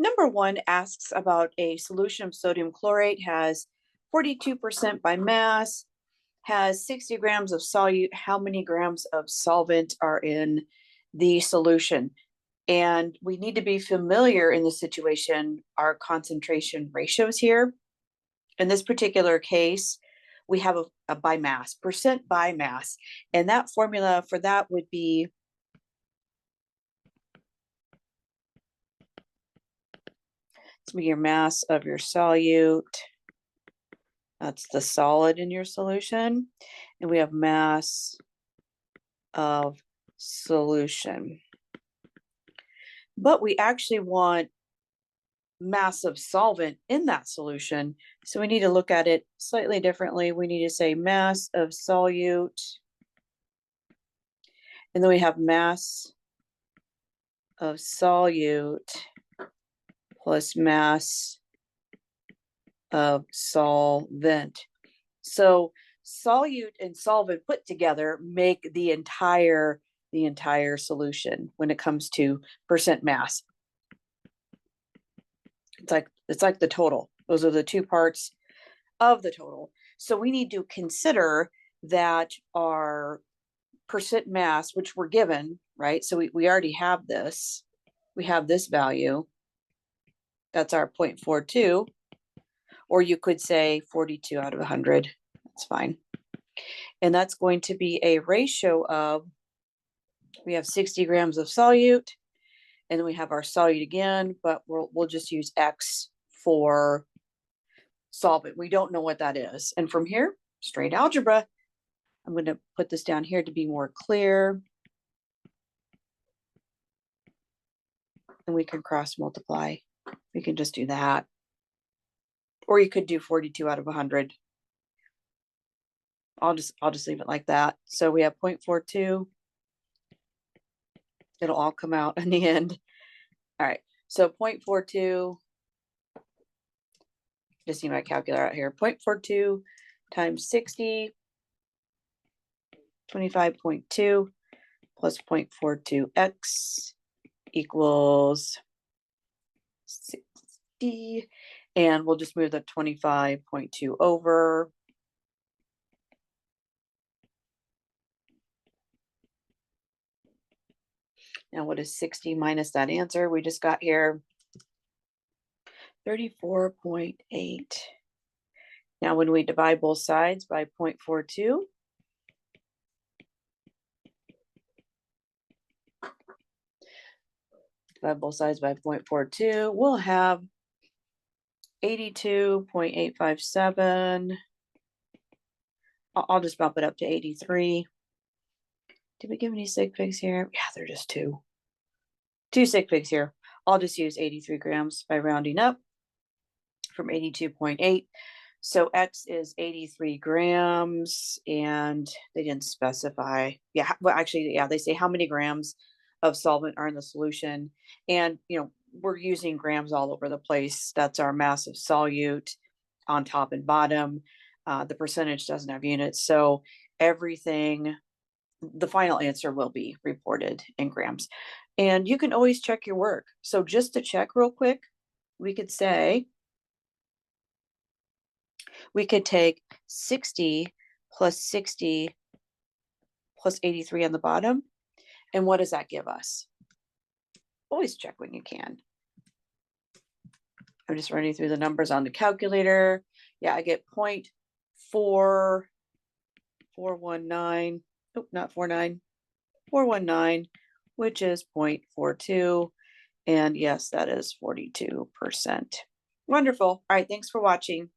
Number one asks about a solution of sodium chlorate has 42% by mass, has 60 grams of solute. How many grams of solvent are in the solution? And we need to be familiar in this situation, our concentration ratios here. In this particular case, we have a by mass, percent by mass. And that formula for that would be your mass of your solute. That's the solid in your solution. And we have mass of solution. But we actually want mass of solvent in that solution. So we need to look at it slightly differently. We need to say mass of solute. And then we have mass of solute plus mass of solvent. So solute and solvent put together make the entire solution when it comes to percent mass. It's like the total. Those are the two parts of the total. So we need to consider that our percent mass, which we're given, right? So we already have this. We have this value. That's our 0.42. Or you could say 42 out of 100. That's fine. And that's going to be a ratio of, we have 60 grams of solute, and then we have our solute again, but we'll just use X for solvent. We don't know what that is. And from here, straight algebra. I'm going to put this down here to be more clear. And we can cross multiply. We can just do that. Or you could do 42 out of 100. I'll just leave it like that. So we have 0.42. It'll all come out in the end. All right. So 0.42. Just need my calculator out here. 0.42 times 60. 25.2 plus 0.42x equals 60. And we'll just move the 25.2 over. Now, what is 60 minus that answer we just got here? 34.8. Now, when we divide both sides by 0.42, divide both sides by 0.42, we'll have 82.857. I'll just bump it up to 83. Did we give any sig figs here? Yeah, they're just two sig figs here. I'll just use 83 grams by rounding up from 82.8. So X is 83 grams, and they didn't specify. Yeah, well, actually, yeah, they say how many grams of solvent are in the solution. And, we're using grams all over the place. That's our mass of solute on top and bottom. The percentage doesn't have units. So everything, the final answer will be reported in grams. And you can always check your work. So just to check real quick, we could say, we could take 60 plus 60 plus 83 on the bottom. And what does that give us? Always check when you can. I'm just running through the numbers on the calculator. Yeah, I get 0.4419. Oh, not 49. 419, which is 0.42. And yes, that is 42%. Wonderful. All right, thanks for watching.